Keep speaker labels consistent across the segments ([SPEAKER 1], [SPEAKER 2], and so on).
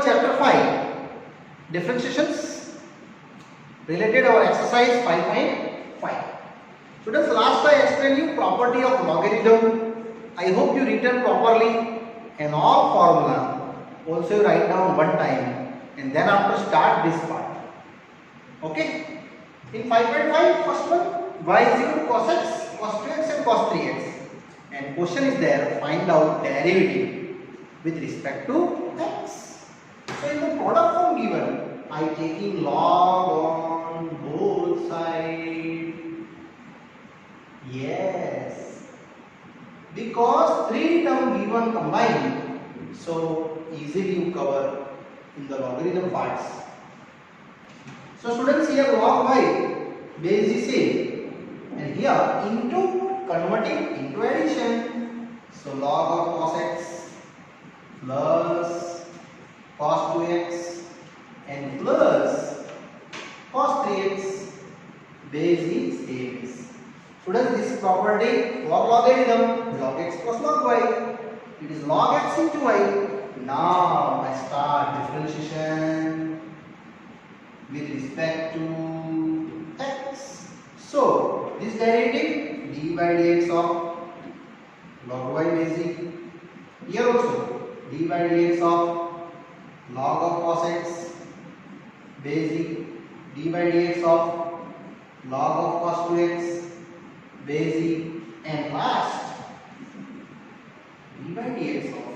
[SPEAKER 1] chapter 5, differentiations related our exercise 5.5. Students, last I explained you property of logarithm. I hope you written properly and all formula. Also you write down one time and then after start this part. Okay? In 5.5, first one, y is equal to cos x, cos 2x and cos 3x. And question is there, find out derivative with respect to x. So in the product form given, I taking log on both sides. Yes. Because 3 term given combined, so easily you cover in the logarithm parts. So students, here log y base is same and here into converting into addition. So log of cos x plus cos 2x and plus cos 3x base is same. Students, this property log logarithm log x plus log y. It is log x into y. Now I start differentiation with respect to x. So this derivative d by dx of log y basic. Here also d by dx of log of cos x basic, d by dx of log of cos 2x basic, and last d by dx of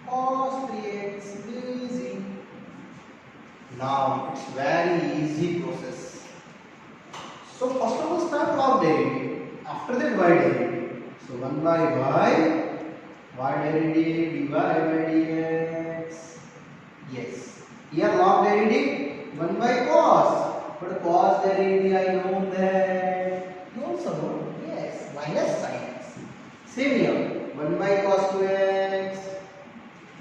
[SPEAKER 1] cos 3x basic. Now it's very easy process. So first of all start log derivative, after that y derivative. So 1 by y derivative dy by dx. Yes. Here log derivative 1 by cos, but cos derivative I know that. You also know. Yes. Minus sin x. Same here 1 by cos 2x,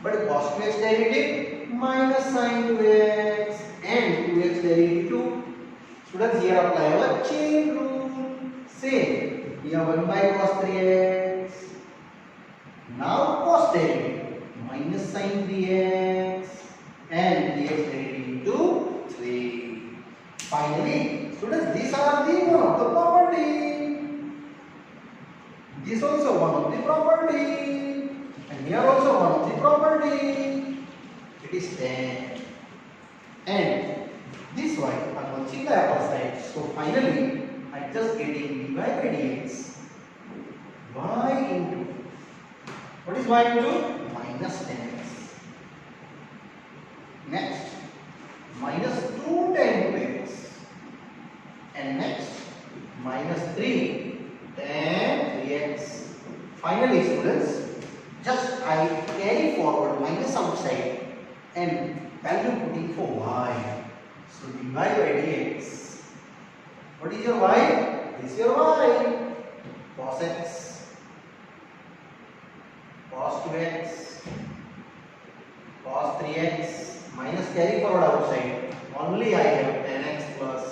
[SPEAKER 1] but cos 2x derivative minus sin 2x and 2x derivative 2. Students, here apply our chain rule. Same. Here 1 by cos 3x. Now cos derivative minus sin 3x and dx derivative to 3. Finally, students, these are the one of the property. This also one of the property. And here also one of the property. It is 10. And this y I'm watching the upper side. So finally, I just getting dy by dx y into, what is y into? Minus 10x. Next, minus 2 tan 2x. And next, minus 3 tan 3x. Finally, students, just I carry forward minus outside and value putting for y. So dy by dx. What is your y? This is your y. Cos x, cos 2x, cos 3x, minus carry forward outside. Only I have 10x plus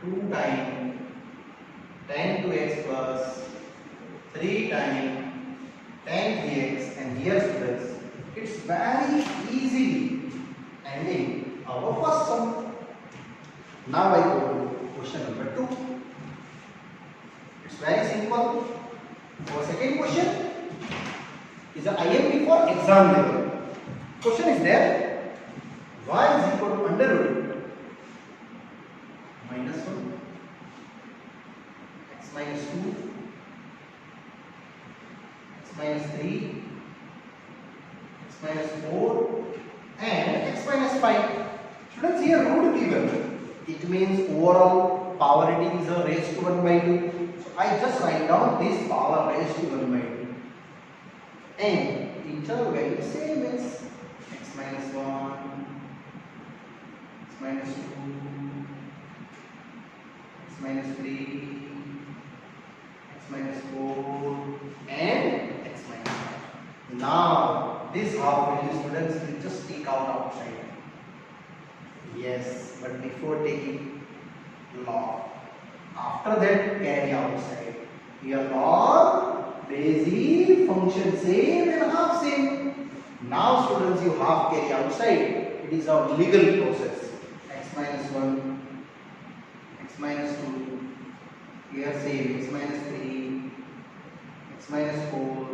[SPEAKER 1] 2 times tan 2x plus 3 times tan 3x, and here students, it's very easily ending our first sum. Now I go to question number 2. It's very simple. Our second question is an IMP for exam level. Question is there, y is equal to under root minus 1 x minus 2 x minus 3 x minus 4 and x minus 5. Students, here root given. It means overall power rating is a raised to 1 by 2. So I just write down this power raised to 1 by 2. And interval value same as x minus 1, x minus 2, x minus 3, x minus 4 and x minus 5. Now this half value students will just take out outside. Yes, but before taking log, after that carry outside. Here log basic function same and half same. Now students, you half carry outside. It is our legal process. X minus 1, x minus 2, here same, x minus 3, x minus 4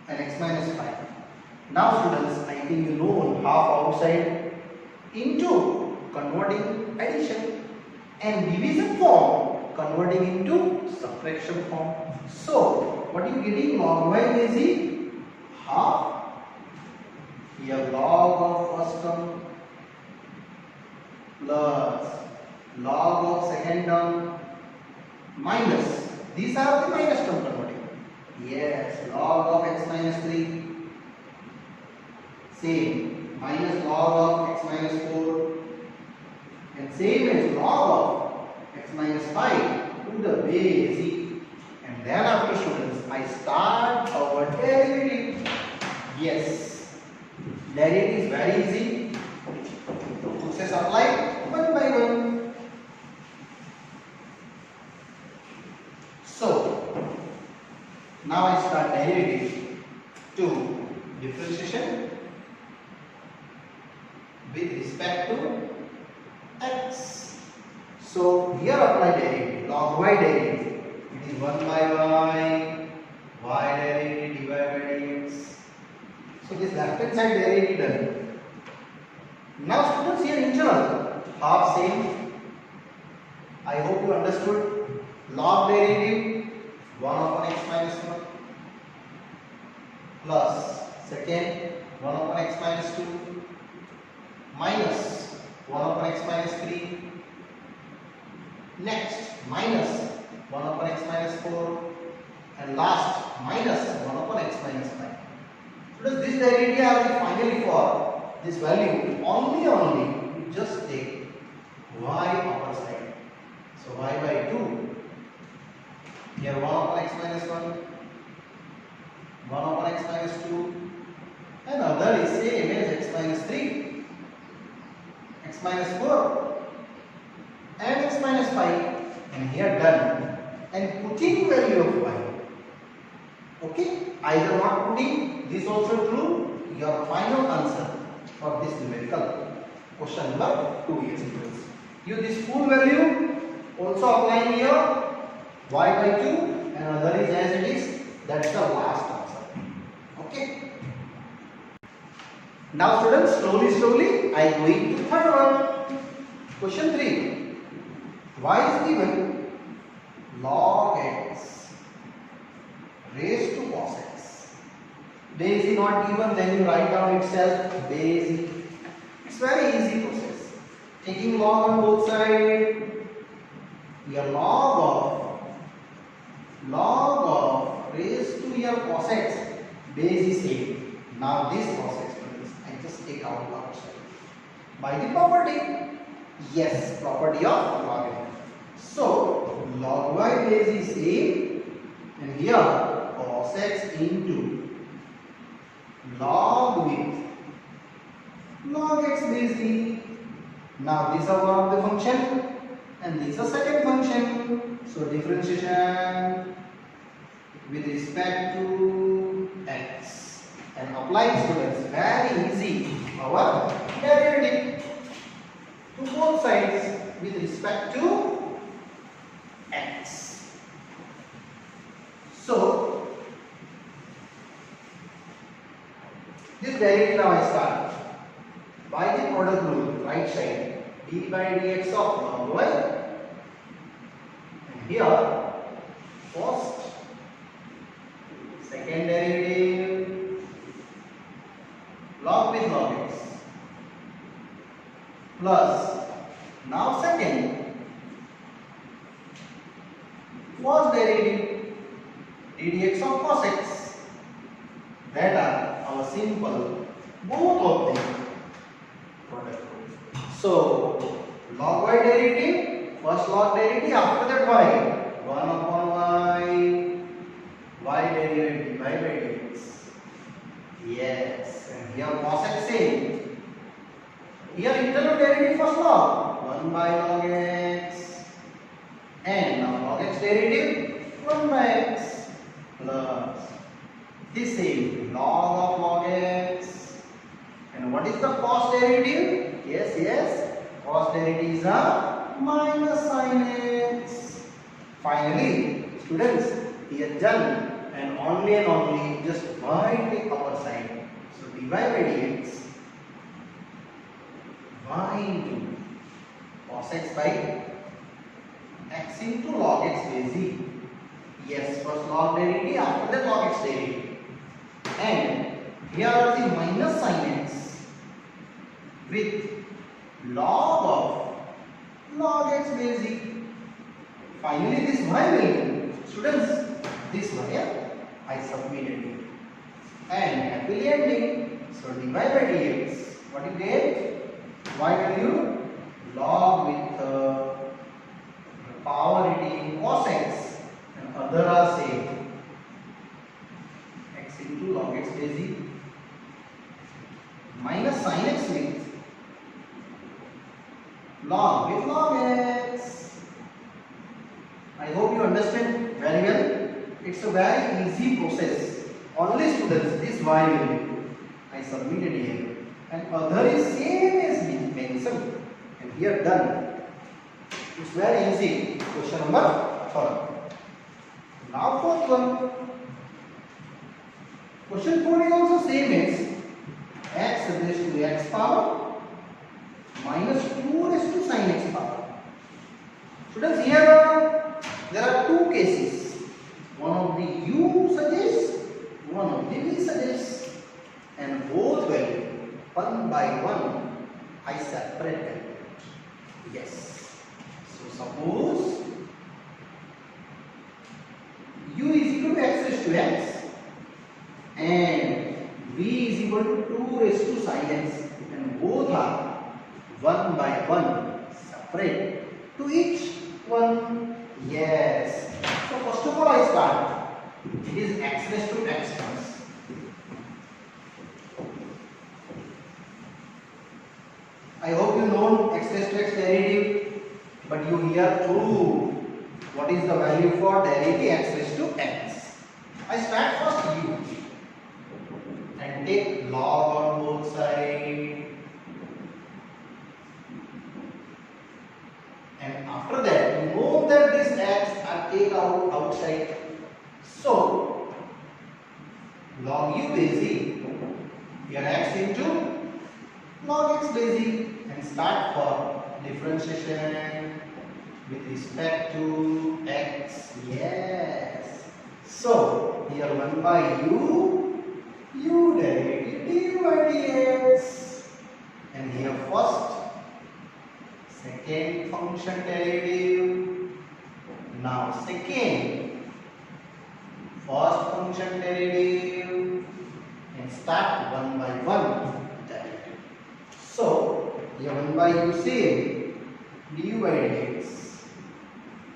[SPEAKER 1] and x minus 5. Now students, I think you know half outside into converting addition and division form converting into subtraction form. So what you getting? Log y is half. Here log of first term plus log of second term minus, these are the minus term converting. Yes, log of x minus 3 same, minus log of x minus 4 and same as log of x minus 5 to the base e. And then after students, I start our derivative. Yes, derivative is very easy. Process applied one by one. So now I start derivative to differentiation with respect to x. So here apply derivative, log y derivative. It is 1 by y derivative divided by dx. So this left hand side derivative done. Now students, here internal half same. I hope you understood. Log derivative 1 upon x minus 1 plus second 1 upon x minus 2 minus 1 upon x minus 3, next minus 1 upon x minus 4 and last minus 1 upon x minus 5. Because this derivative I will finally for this value only you just take y upper side. So y by 2, here 1 upon x minus 1, 1 upon x minus 2 and other is same as x minus 3, x minus 4 and x minus 5 and here done and putting value of y. Okay, either not putting, this also true, your final answer for this numerical question number 2 is equals. You this full value also applying here y by 2 and other is as it is, that's the last answer. Okay. Now students, slowly I go into third one. Question 3. Y is given log x raised to cos x. Base is not given, then you write down itself base. It's very easy process. Taking log on both sides, your log of raised to your cos x, base is same. Now this cos x, I just take out outside. By the property, yes, property of log n. So log y base is same and here cos x into log with log x base e. Now this is one of the function and this is a second function. So differentiation with respect to x and applying students, very easy, our derivative to both sides with respect to x. So this derivative now I start by the product rule, right side d by dx of log y and here first second derivative log with log x plus now second first derivative ddx of cos x. That are our simple both of them product rule. So log y derivative, first log derivative, after that y, 1 upon y derivative by dx. Yes, and here cos x same. Here internal derivative first log 1 by log x and now log x derivative 1 by x plus this same log of log x what is the cos derivative? Yes, cos derivative is a minus sin x. Finally, students, we are done, and only just y take our side. So dy by dx, y into cos x by x into log x base e. Yes, first log derivative, after that log x derivative. And here are the minus sin x with log of log x base e. Finally, this y value, students, this y I submitted it. And happily ending. So dy by dx, what you get? Y value log with power reading cos x, and other are same, x into log x base e, minus sin x with log x. I hope you understand very well. It's a very easy process. Only students, this y value I submitted here, and other is same as mentioned, and we are done. It's very easy. Question number 4. Now fourth one. Question 4 is also same as x raised to x power minus 2 raised to sin x power. Students, here there are two cases. One of the u suggests, one of the v suggests, and both value one by one I separate them. Yes. So suppose u is equal to x raised to x and v is equal to 2 raised to sin x, and both are one by one separate to each one. Yes. So first of all I start. It is x raised to x first. I hope you know x raised to x derivative, but you here prove what is the value for derivative x raised to x. I start first u and take log on both sides, and after that you know that this x are take out outside. So log u base e, here x into log x base e, and start for differentiation with respect to x. Yes. So here 1 by u derivative dy by dx, and here first second function derivative. Now second first function derivative, and start 1 by 1 derivative. So here 1 by u same du by dx,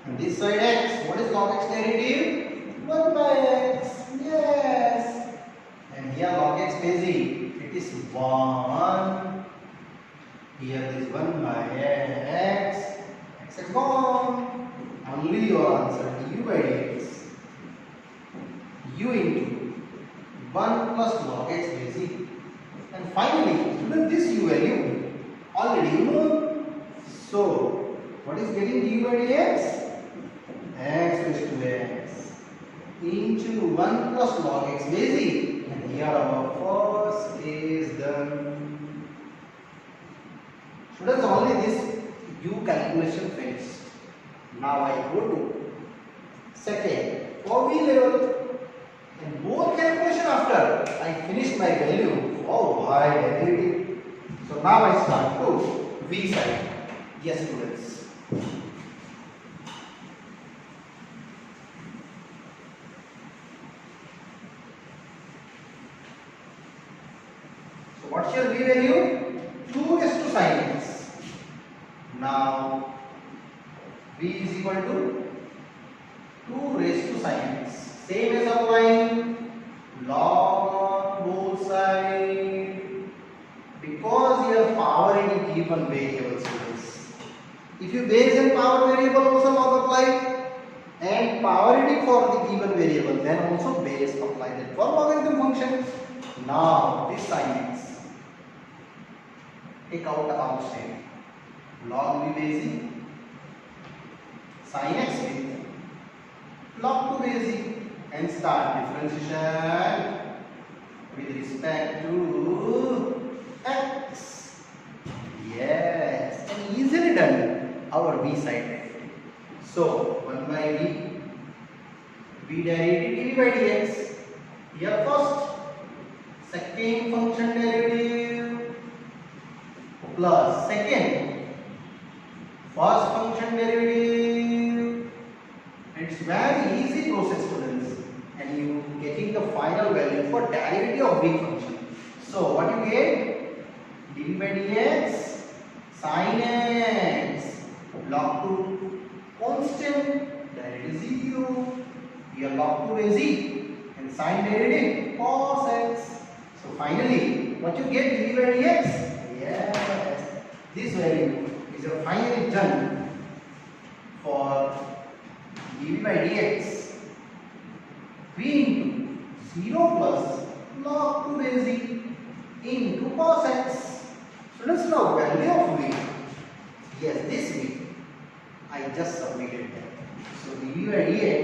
[SPEAKER 1] and this side x, what is log x derivative? 1 by x. Yes. And here log x base e, it is 1. Here is 1 by x. X is gone. Only your answer du by dx, u into 1 plus log x base e. And finally, student, this u value already you know. So what is getting du by dx? X raised to x into 1 plus log x base e, and here our first is done. Students, only this u calculation finished. Now I go to second for v level, and more calculation after I finish my value for y derivative. So now I start to v side. Yes, students. What's your v value? 2 raised to sin x. Now v is equal to 2 raised to sin x. Same as applying log on both sides, because here power in a given variable students. If you base and power variable also log apply, and power reading for the given variable, then also base apply that for logarithm function. Now this sin x take out the outside. Log v by z sin x with log 2 by z and start differentiation with respect to x. Yes, and easily done our v side derivative. So 1 by v derivative by dx. Here first second function derivative plus second first function derivative. It's very easy process, students, and you getting the final value for derivative of v function. So what you get? dv by dx sin x log 2 constant, derivative 0. Here log 2 by z and sin derivative cos x. So finally, what you get? dv by dx. Yes, this value is finally done for dv by dx. v into 0 plus log 2 by z into cos x. So let's now value of v. Yes, this v I just submitted that. So dv by dx.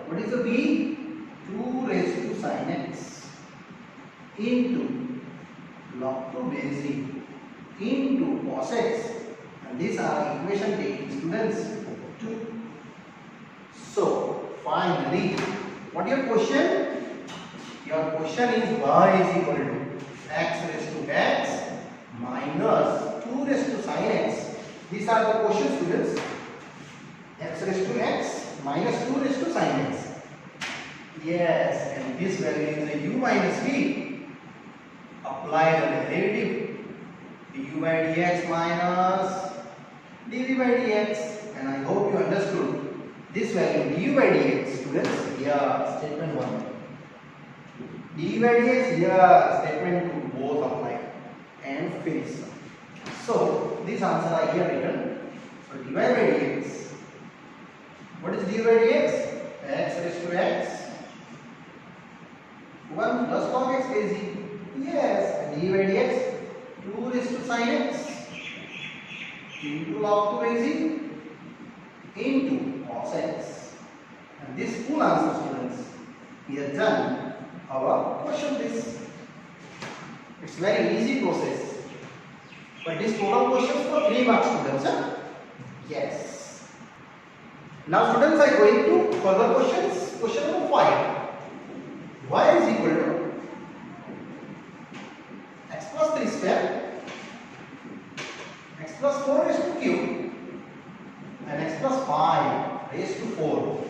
[SPEAKER 1] What is the v? 2 raised to sin x into log 2 by z into cos x, and these are equation taking, students. 2. So finally, what your question? Your question is y is equal to x raised to x minus 2 raised to sin x. These are the questions, students. X raised to x minus 2 raised to sin x. Yes, and this value is a u minus v. Apply the derivative. du by dx minus dv by dx, and I hope you understood this value du by dx, students. Yeah, statement 1. dv by dx, yeah, statement 2, both apply and finish. So this answer are here written. So dy by dx. What is dy by dx? X raised to x 1 plus log x by z. Yes, and dy by dx 2 raised to sin x into log 2 by z into cos x. And this full answer, students. We have done our question list. It's very easy process. But this total questions for 3 marks, students. Huh? Yes. Now, students, I go into further questions. Question number 5. Y is equal to x plus 3 square, x plus 4 raised to cube, and x plus 5 raised to 4.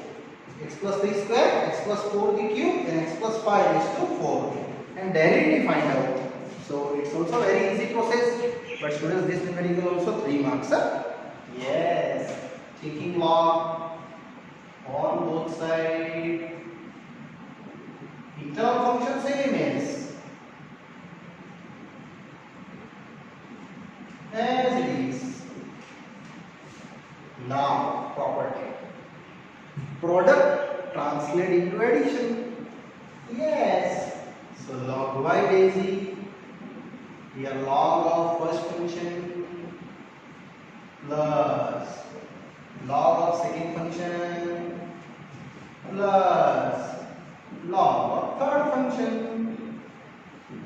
[SPEAKER 1] X plus 3 square, x plus 4 the cube, and x plus 5 raised to 4. And derivative find out. So it's also very easy process. But students, this numerical also 3 marks. Huh? Yes. Taking log on both sides. Internal function same as it is. Now property. Product translate into addition. Yes. So log y by z. Here log of first function plus log of second function plus log of third function.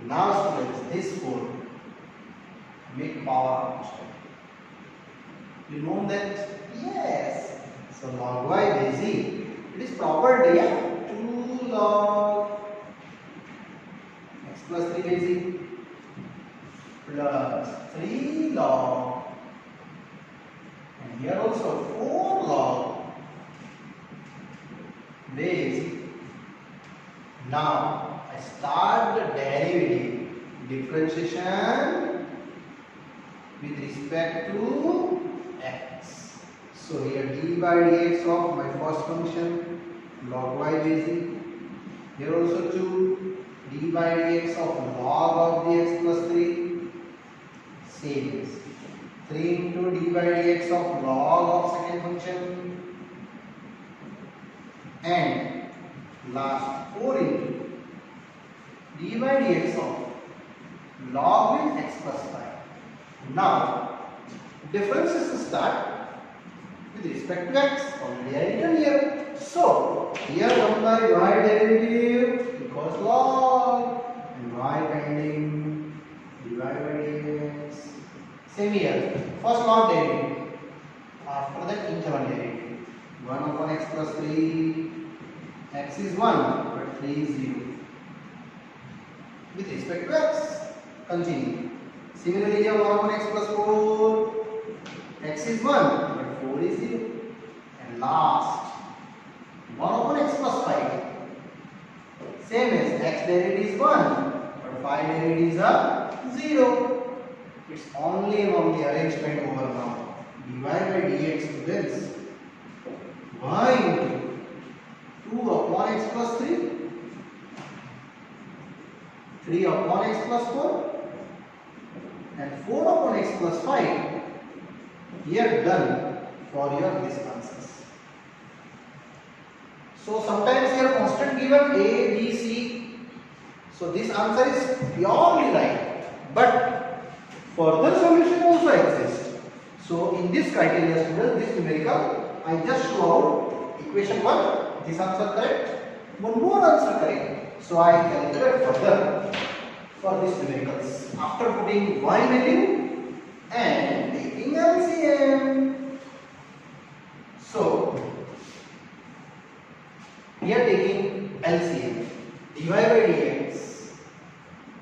[SPEAKER 1] Now, students, this 4 make power constant. You know that? Yes. So log y by z. It is property. Yeah? 2 log x plus 3 by z plus 3 log, and here also 4 log base. Now I start the derivative differentiation with respect to x. So here d by dx of my first function log y by z. Here also 2 d by dx of log of the x plus 3. Same is 3 into d by dx of log of second function, and last 4 into d by dx of log with x plus 5. Now, differences start with respect to x. Already I written here. So, here 1 by y derivative equals log and y pending dy by dx. Same here. First log derivative. After that interval derivative. 1 upon x plus 3. X is 1 but 3 is 0. With respect to x, continue. Similarly, here 1 upon x plus 4. X is 1 but 4 is 0. And last, 1 upon x plus 5. Same as x derivative is 1 but 5 derivatives are 0. It's only the arrangement over now. dy by dx students. Y into 2 upon x plus 3. 3 upon x plus 4 and 4 upon x plus 5. Here done for your these answers. So sometimes here constant given a, b, c. So this answer is purely right. But further solution also exists. So in this criteria students, this numerical, I just show out equation 1. This answer correct. One more answer correct. So I calculate further for these numericals after putting y value and taking LCM. So here taking LCM dy by dx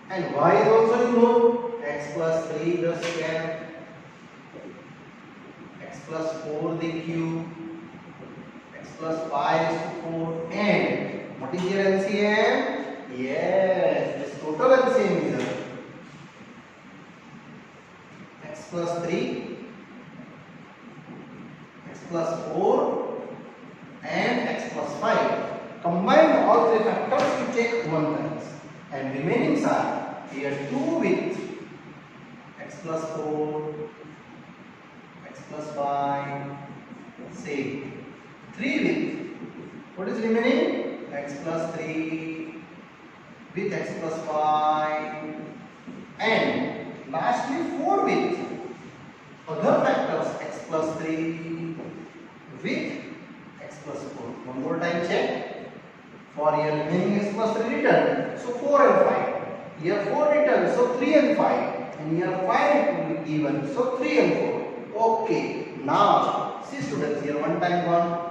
[SPEAKER 1] and y is also you know x plus 3 the square, x plus 4 the cube, x plus 5 is to 4 and what is your LCM? Yes, this total LCM is x plus 3, x plus 4 and x plus 5. Combine all three factors, you take 1 times and remaining are here 2 with x plus 4, x plus 5, say 3 with what is remaining? X plus 3 with x plus 5 and lastly 4 with other factors x plus 3 with x plus 4. One more time check. For your remaining x plus 3 return, so 4 and 5. Here 4 return, so 3 and 5. And here 5 will be given, so 3 and 4. Okay. Now, see students, here 1 time 1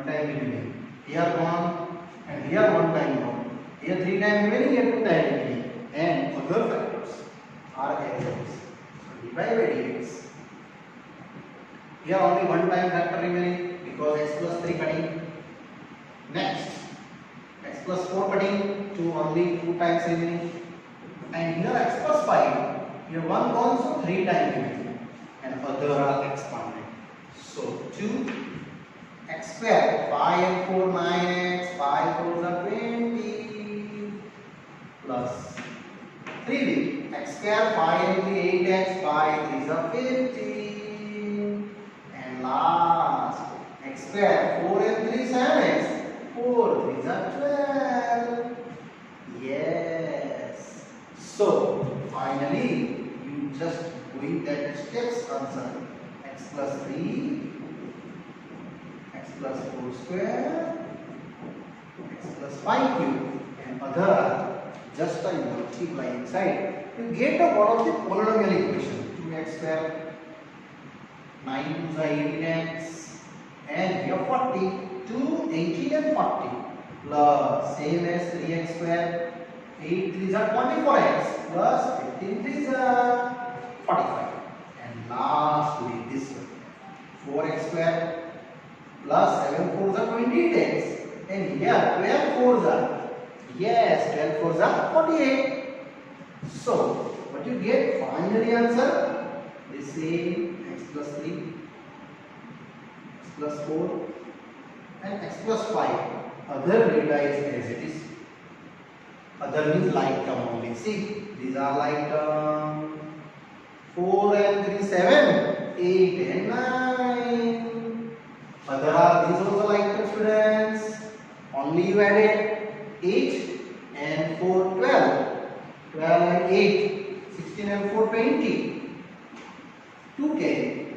[SPEAKER 1] time remaining. Here 1 and here 1 time 1. Here 3 time remaining, here 2 time remaining. And other factors are exempt. So dy by dx. Here only 1 time factor remaining because x plus 3 cutting. Next, x plus 4 cutting to only 2 times remaining. And here x plus 5. Here 1 gone, so 3 times remaining. And other are expanded. So 2 x square 5 and 4 9x 5 4s are 20 plus 3 with x square 5 and 3 8x 5 3s are 15 and last x square 4 and 3 7x 4 3s are 12. Yes. So finally you just doing that steps answer x plus 3 x plus 4 square, x plus 5 cube and other just by multiplying inside. You get a one of the polynomial equation 2x square, 9 to 18x and here 40, 2, 18 and 40 plus same as 3x square, 8 3s are 24x plus 15 3s are 45 and lastly this one 4x square plus 7 4s are 28x and here 12 4s are, yes 12 4s are 48. So what you get finally answer the same x plus 3, x plus 4 and x plus 5. Other data is as it is. Other means like term only. See, these are like term. 4 and 3 7, 8 and 9. Other are these also like term students. Only you added 8 and 4 12. 12 and 8 16 and 4 20. 2 carry.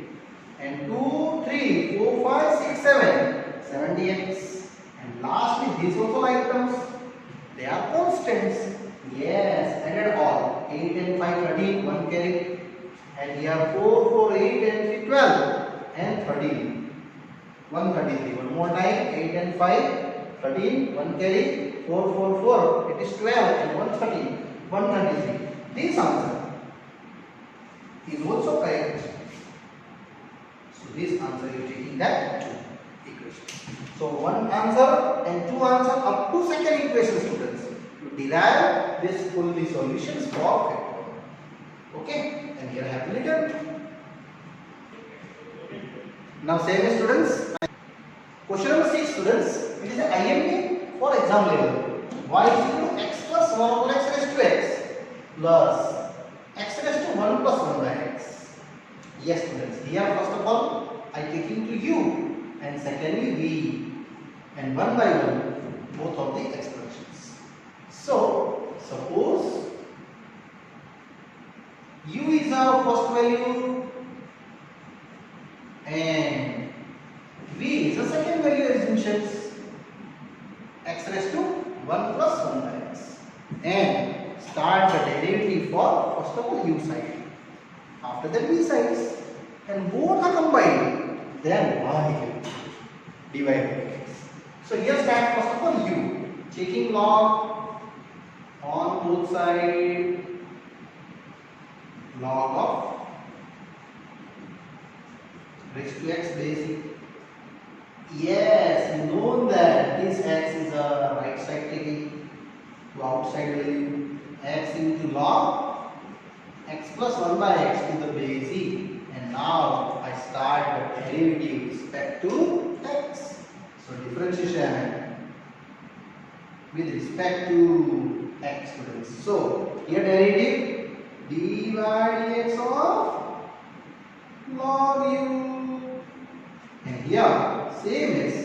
[SPEAKER 1] And 2, 3, 4, 5, 6, 7. 70x. And lastly, these also like terms. They are constants. Yes, added all. 8 and 5, 13, 1 carry. And here 4, 4, 8 and 3, 12. And 13. 133. One more time. 8 and 5, 13, 1 carry. 4, 4, 4. It is 12 and 113. 133. This answer is also correct. So this answer is taking that two equations. So one answer and two answer up to second equation, students. You derive this fully solutions for factorial. Okay, and here I have written. Now same students. Question number 6, students. It is an IMP for exam level. Y is equal to x plus 1 over x raised to x plus x raised to 1 plus 1 by x. Yes, students. Here first of all I take into u and secondly v, and one by one both of the expressions. So suppose u is our first value and v is the second value assumptions, x raised to 1 plus 1 by x, and start the derivative for first of all u side, after that v sides, and both are combined, then y divided by x. So here start first of all u, taking log on both sides, log of raised to x basic. Yes, you know that this x is a right side taking to outside value, x into log x plus 1 by x to the basic, and now I start the derivative with respect to x. So differentiation with respect to x, students. So here derivative dy dx of log u, and here same as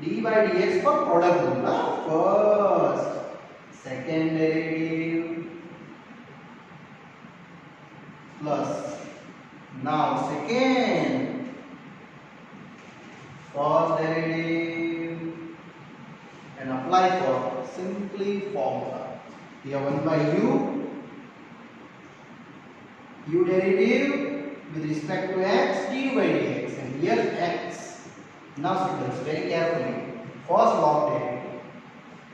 [SPEAKER 1] d by dx for product rule. First, second derivative plus now second, first derivative, and apply for simply formula. Here 1 by u derivative with respect to x d by dx, and here x. Now students, very carefully, first log derivative,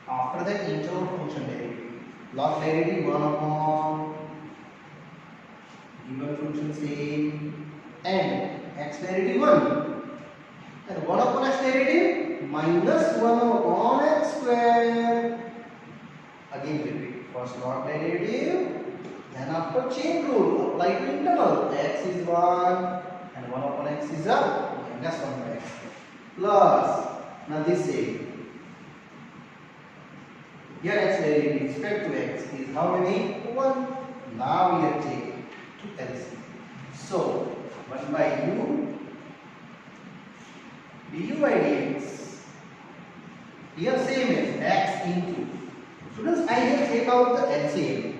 [SPEAKER 1] after that interval function derivative. Log derivative 1 upon given function same, and x derivative 1, and 1 upon x derivative minus 1 upon x square. Again repeat, first log derivative, then after chain rule apply to internal, x is 1 and 1 upon x is a minus 1 by x, plus now this same, here x derivative with respect to x is how many? 1. Now we are taking to LCM. So 1 by u du by dx, here same as x into, students, I will take out the LCM.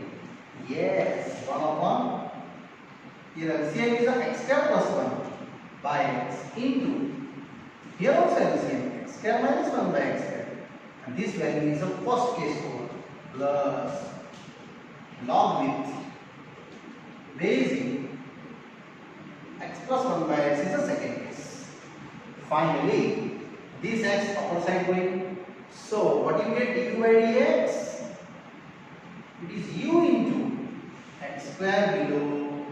[SPEAKER 1] Yes, 1 upon, here LCM is x square plus 1 by x into, here also LCM x square minus 1 by x square, and this value is a first case over, plus log with basic x plus 1 by x is the second case. Finally, this x upper side going. So what you get du by dx? It is u into x square below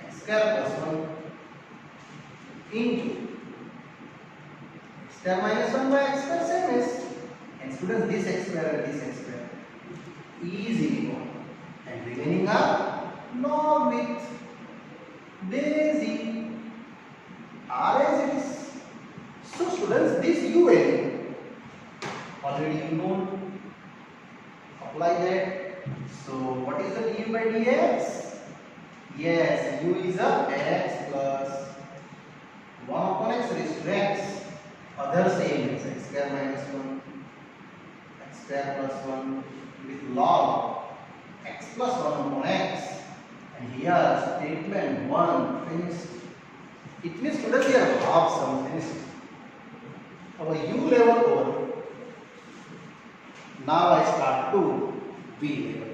[SPEAKER 1] x square plus 1 into x square minus 1 by x square, same as. And students, this x square and this x square easily gone, and remaining are log with basic r as it is. So students, this u value already you know, apply that. So what is the du by dx? Yes, u is a x plus 1 upon x raised to x, other same as x square minus 1 x square plus 1 with log x plus 1 upon x. And here statement 1 finished. It means students here half sum finished. Our u level over. Now I start to v level.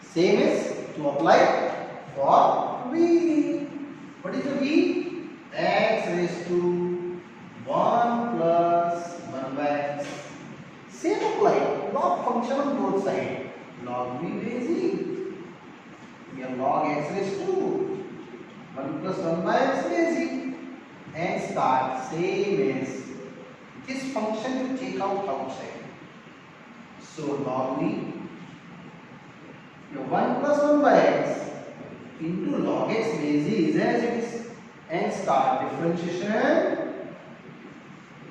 [SPEAKER 1] Same as to apply for v. What is the v? X raised to 1 plus 1 by x. Same apply. Log function on both sides. Log v base e. Here log x raised to 1 plus 1 by x base e. And start same as this function you take out outside. So log v, your 1 plus 1 by x into log x base e is as it is. And start differentiation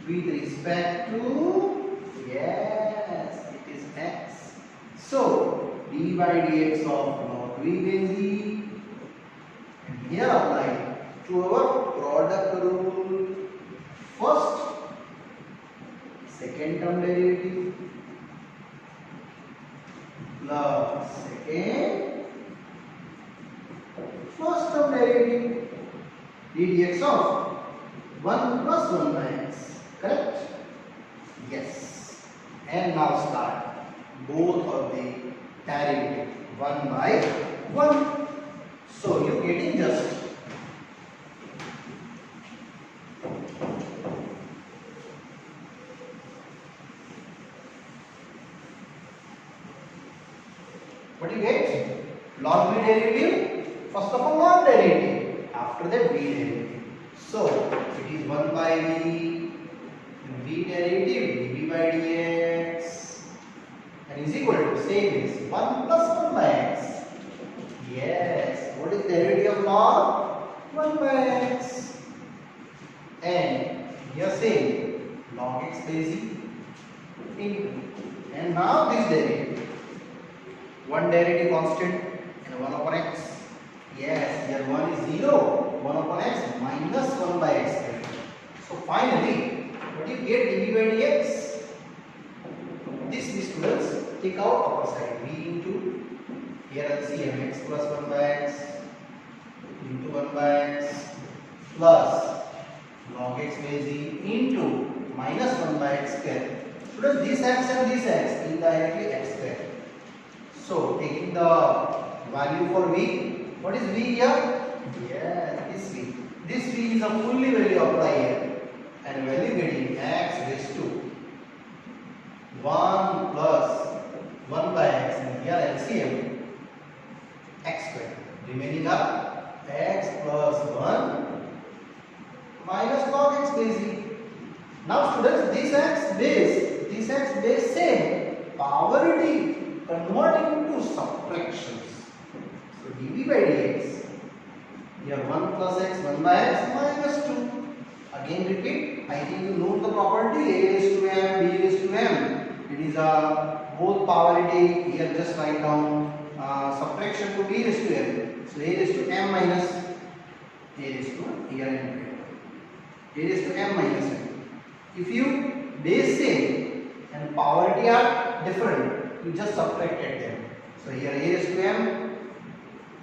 [SPEAKER 1] with respect to, yes, it is x. So d by dx of log v base e. And here apply to our product rule. First, second term derivative plus second first term derivative ddx of 1 plus 1 by x. Correct? Yes. And now start both of the derivative 1 by 1. So you getting just what you get? Log v derivative. First of all, log derivative. After that, v derivative. So it is 1 by v. V derivative dv by dx. And is equal to same as 1 plus 1 by x. Yes. What is the derivative of log? 1 by x. And here same log x base e into. And now this derivative. One derivative constant and 1 upon x. Yes, here 1 is 0. 1 upon x minus 1 by x. So finally, what you get dv by dx? This students take out upper side. V into here LCM x plus 1 by x into 1 by x plus log x base e into minus 1 by x square. Students, this x and this x indirectly x square. So taking the value for v, what is v here? Yeah, this v. This v is a fully value apply here, and value getting x raised to 1 plus 1 by x, and here LCM x square. Remaining up x plus 1 minus log x base e. Now students, this x base same power d. Converting into subtractions. So dv by dx, here 1 plus x, 1 by x minus 2. Again repeat, I think you know the property a raised to m, b raised to m. It is a both power d. Here just write down subtraction to b raised to m. So a raised to m minus a raised to here and a raised to m minus m. If you base same and power d are different, you just subtracted them. So here a raised to m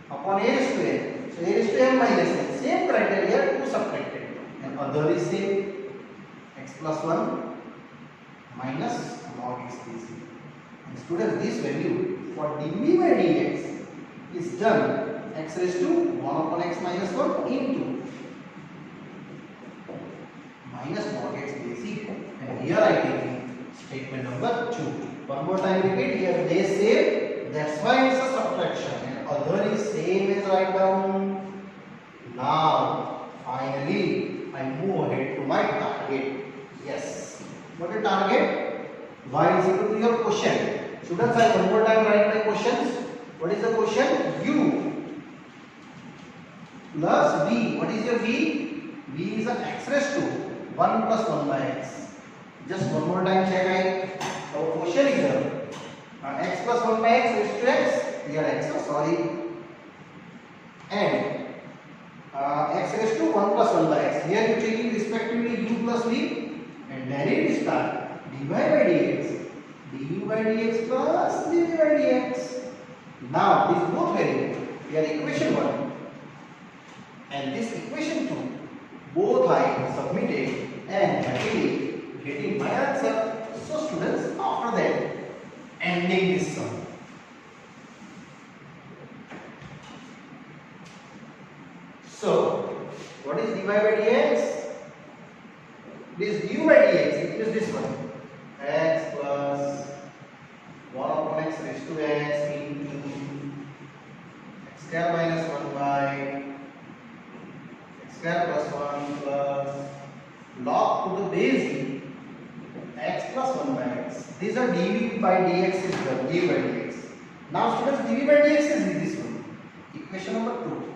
[SPEAKER 1] upon a raised to n. So a raised to m minus n. Same criteria to subtracted. And other is same x plus 1 minus log x base e. And students, this value for dv by dx is done x raised to 1 upon x minus 1 into minus log x base e. And here I take statement number 2. One more time repeat, here they say, that's why it's a subtraction, and other is same as write down. Now finally I move ahead to my target. Yes, what is target? Y is equal to your question. Students, I one more time write my questions. What is the question? U plus v. What is your v? V is an x raised to 1 plus 1 by x. Just one more time check. Our question is x plus 1 by x raised to x. Here x, sorry. And x raised to 1 plus 1 by x. Here you taking respectively u plus v, and derivative start dy by dx, du by dx plus dv by dx. Now these both variable, we are equation 1 and this equation 2, both I submitted and happily getting my answer. So students, after that, ending this sum. So what is dy by dx? This du by dx, it is this one, x plus 1 upon x raised to x into x square minus 1 by x square plus 1 plus log to the base e x plus 1 by x. These are dv by dx is the dv by dx. Now students, dv by dx is this one, equation number 2.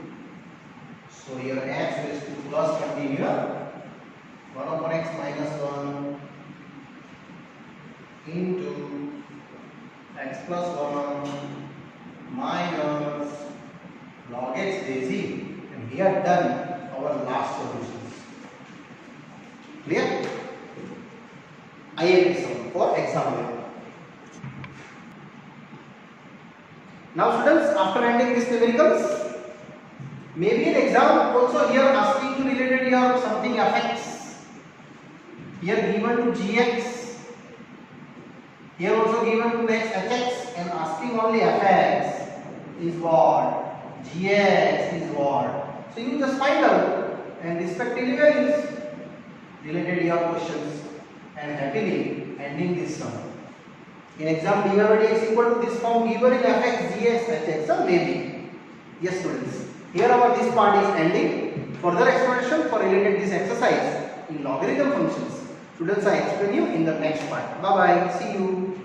[SPEAKER 1] So here x raised to plus continue 1 upon x minus 1 into x plus 1 minus log x base e, and we have done our last solutions. Clear? IIT sum for exam level. Now students, after ending these numericals, maybe in exam also here asking to related here something fx. Here given to gx, here also given to next hx, and asking only fx is what, gx is what. So you just find out and respectively values related your questions and happily ending this sum. In exam dy by dx equal to this form given in fx, gx, hx, or maybe. Yes students, here our this part is ending. Further explanation for related this exercise in logarithm functions, students, I explain you in the next part. Bye bye, see you.